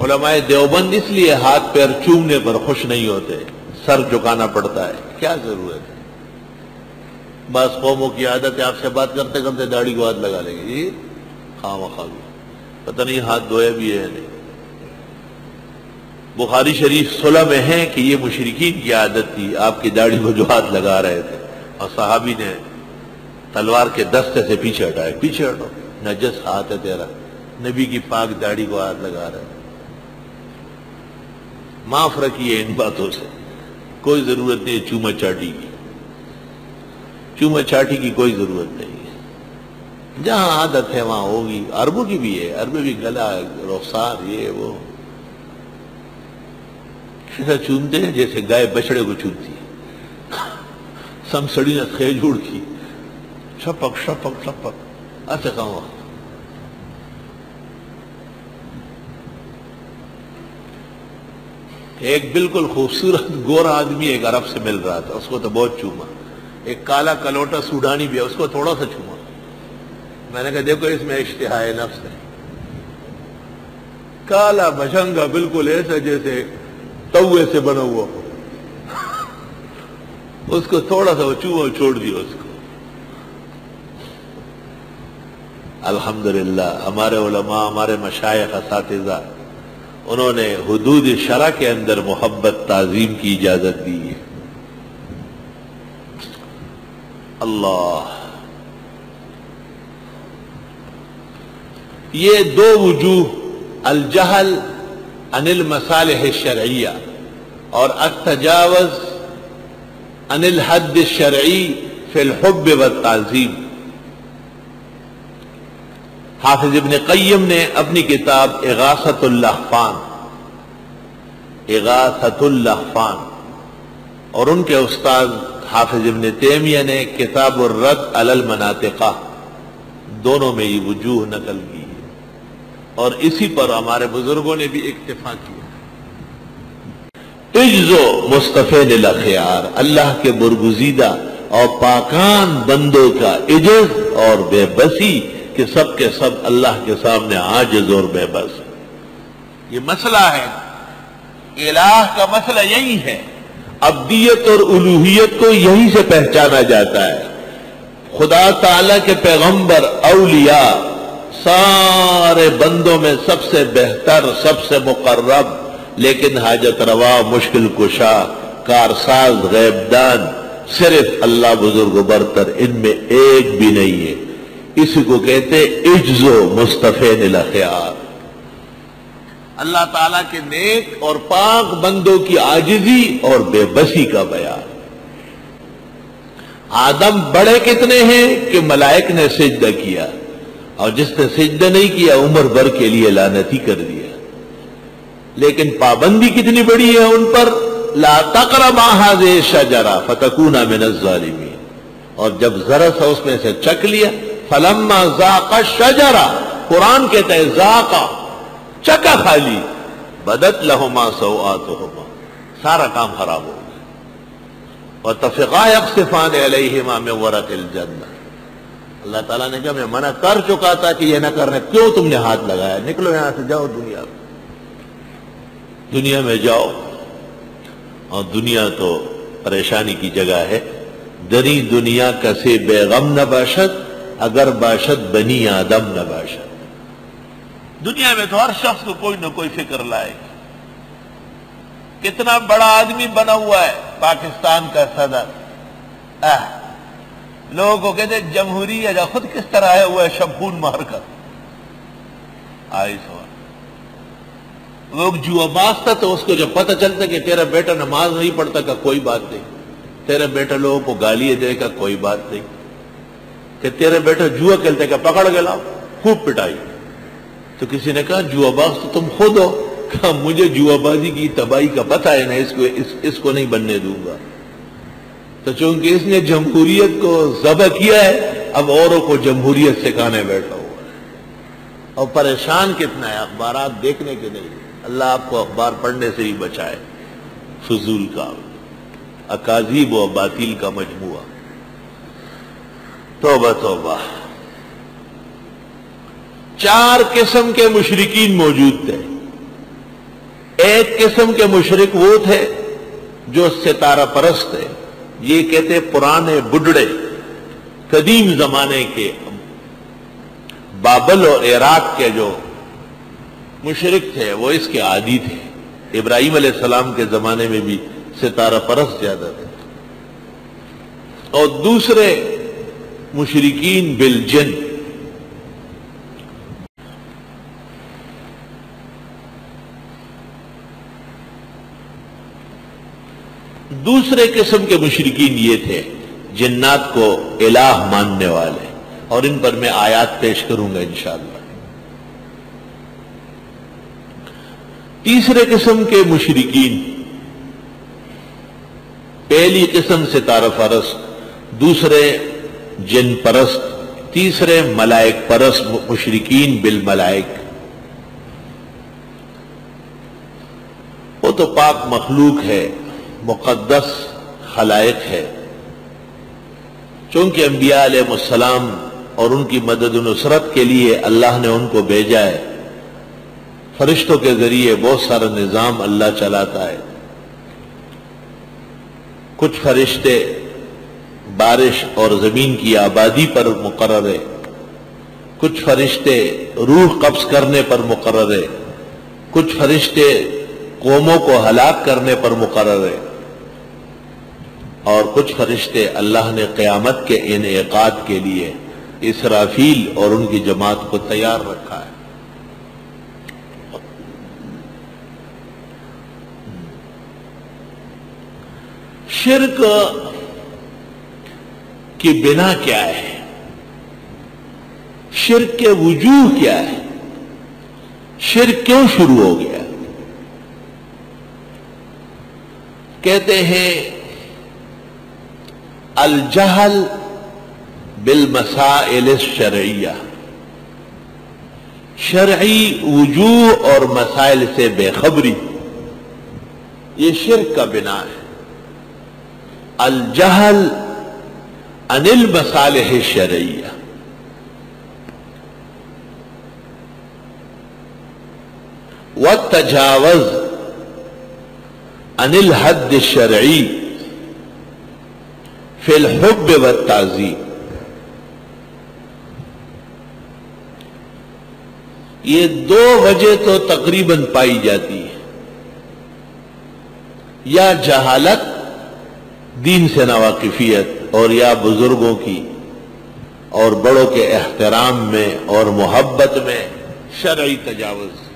علماء دیوبند اس لیے ہاتھ پیر چومنے پر خوش نہیں ہوتے، سر جھکانا پڑتا ہے، کیا ضرورت ہے؟ بعض قوموں کی عادت ہے آپ سے بات کرتے کرتے داڑھی کو ہاتھ لگا لیں گے، جی خواہ پتہ نہیں ہاتھ دھویا بھی ہے نہیں۔ بخاری شریف صلح میں ہے کہ یہ مشرکین کی عادت تھی، آپ کی داڑھی کو جو ہاتھ لگا رہے تھے، اور صحابی نے تلوار کے دستے سے پیچھے ہٹائے، پیچھے ہٹو، نجس ہاتھ ہے تیرا، نبی کی پاک داڑھی کو ہاتھ لگا رہے ہیں۔ معاف رکھیے ان باتوں سے، کوئی ضرورت نہیں ہے چوما چاٹی کی، چوما چاٹی کی کوئی ضرورت نہیں ہے، جہاں عادت ہے وہاں ہوگی۔ عربوں کی بھی ہے، عربی بھی گلا رخسار یہ وہ ایسا چومتے ہیں جیسے گائے بچڑے کو چومتی ہے، سمسڑی نے خیجوڑ کی، شپک شپک شپک ایسے کہاں۔ ایک بالکل خوبصورت گورا آدمی ایک عرب سے مل رہا تھا، اس کو تو بہت چوما۔ ایک کالا کلوٹا سوڈانی بھی ہے، اس کو تھوڑا سا چوما۔ میں نے کہا دیکھو اس میں اشتہا نفس ہے، کالا بھشنگا بالکل ایسا جیسے توے سے بنا ہوا ہو، اس کو تھوڑا سا وہ چوما چھوڑ دیا اس کو۔ الحمدللہ ہمارے علماء، ہمارے مشائخ اساتذہ، انہوں نے حدود شرع کے اندر محبت تعظیم کی اجازت دی ہے۔ اللہ، یہ دو وجوہ، الجہل عن المصالح الشرعیہ اور التجاوز عن الحد الشرعی فی الحب والتعظیم، حافظ ابن قیم نے اپنی کتاب اغاثۃ اللہفان، اغاثۃ اللہفان، اور ان کے استاد حافظ ابن تیمیہ نے کتاب الرد علی المناطقہ، دونوں میں یہ وجوہ نقل کی ہے، اور اسی پر ہمارے بزرگوں نے بھی اکتفا کیا۔ اجزو مصطفین الاخیار، اللہ کے برگزیدہ اور پاکان بندوں کا عجز اور بے بسی کہ سب کے سب اللہ کے سامنے عاجز اور بے بس۔ یہ مسئلہ ہے، الہ کا مسئلہ یہی ہے، عبدیت اور الوہیت کو یہیں سے پہچانا جاتا ہے۔ خدا تعالی کے پیغمبر، اولیاء، سارے بندوں میں سب سے بہتر، سب سے مقرب، لیکن حاجت روا، مشکل کشا، کارساز، غیب دان، صرف اللہ بزرگ و برتر، ان میں ایک بھی نہیں ہے۔ اسی کو کہتے اجزو مصطفین الاخیار، اللہ تعالیٰ کے نیک اور پاک بندوں کی عاجزی اور بے بسی کا بیان۔ آدم بڑے کتنے ہیں کہ ملائک نے سجدہ کیا، اور جس نے سجدہ نہیں کیا عمر بھر کے لیے لعنتی کر دیا، لیکن پابندی کتنی بڑی ہے ان پر، لا تقربا هذه الشجرہ فتکونا من الظالمین، اور جب ذرا سا اس میں سے چکھ لیا، فلما ذاق الشجرہ، قرآن کہتا ہے ذاقا، چکا کھا لی، بدت لہما سوآتہما، سارا کام خراب ہو گیا، واتفقا یخصفان علیہما من ورق الجنہ۔ اللہ تعالیٰ نے کہا میں منع کر چکا تھا کہ یہ نہ کرنے، کیوں تم نے ہاتھ لگایا؟ نکلو یہاں سے، جاؤ دنیا میں جاؤ۔ اور دنیا تو پریشانی کی جگہ ہے، دنی دنیا کسے بے غم نہ باشد، اگر باشد بنی آدم نہ باشد۔ دنیا میں تو ہر شخص کو کوئی نہ کوئی فکر لائے گی۔ کتنا بڑا آدمی بنا ہوا ہے پاکستان کا صدر، لوگوں کو کہتے ہیں جمہوریت، خود کس طرح آیا ہوا ہے شبخون مار کر آئی سوال۔ لوگ جوا باز تھا تو اس کو جب پتہ چلتا کہ تیرا بیٹا نماز نہیں پڑھتا کا کوئی بات نہیں، تیرا بیٹا لوگوں کو گالی دے کا کوئی بات نہیں، کہ تیرا بیٹا جوا کھیلتے کا پکڑ کے لاؤ، خوب پٹائی۔ تو کسی نے کہا جوا باز تو تم خود ہو، کہا مجھے جوا بازی کی تباہی کا پتہ ہے نا، اس کو نہیں بننے دوں گا۔ تو چونکہ اس نے جمہوریت کو ذبح کیا ہے، اب اوروں کو جمہوریت سکھانے بیٹھا ہوا ہے، اور پریشان کتنا ہے، اخبارات دیکھنے کے نہیں۔ اللہ آپ کو اخبار پڑھنے سے ہی بچائے، فضول کا، اکاذیب و باطل کا مجموعہ۔ توبہ توبہ۔ 4 قسم کے مشرکین موجود تھے، ایک قسم کے مشرک وہ تھے جو ستارہ پرست تھے، یہ کہتے پرانے بڈڑے قدیم زمانے کے بابل اور عراق کے جو مشرک تھے وہ اس کے عادی تھے۔ ابراہیم علیہ السلام کے زمانے میں بھی ستارہ پرست زیادہ تھے۔ اور دوسرے مشرکین بالجن، دوسرے قسم کے مشرکین یہ تھے جنات کو الہ ماننے والے، اور ان پر میں آیات پیش کروں گا انشاءاللہ۔ تیسرے قسم کے مشرکین، پہلی قسم ستارہ پرست، دوسرے جن پرست، تیسرے ملائک پرست مشرکین بالملائک۔ وہ تو پاک مخلوق ہے، مقدس خلائق ہے، چونکہ انبیاء علیہ السلام اور ان کی مدد و نصرت کے لیے اللہ نے ان کو بھیجا ہے۔ فرشتوں کے ذریعے بہت سارا نظام اللہ چلاتا ہے۔ کچھ فرشتے بارش اور زمین کی آبادی پر مقرر ہے، کچھ فرشتے روح قبض کرنے پر مقرر ہے، کچھ فرشتے قوموں کو ہلاک کرنے پر مقرر ہے، اور کچھ فرشتے اللہ نے قیامت کے انعقاد کے لیے اسرافیل اور ان کی جماعت کو تیار رکھا ہے۔ شرک کی بنا کیا ہے؟ شرک کے وجوہ کیا ہے؟ شرک کیوں شروع ہو گیا؟ کہتے ہیں الجہل بالمسائل الشرعیہ، شرعی وجوہ اور مسائل سے بے خبری، یہ شرک کا بنا ہے۔ الجہل عن المصالح الشرعیہ، والتجاوز عن الحد الشرعی فی الحب والتعظیم۔ یہ دو وجہ تو تقریباً پائی جاتی ہے، یا جہالت، دین سے ناواقفیت، اور یا بزرگوں کی اور بڑوں کے احترام میں اور محبت میں شرعی تجاوز۔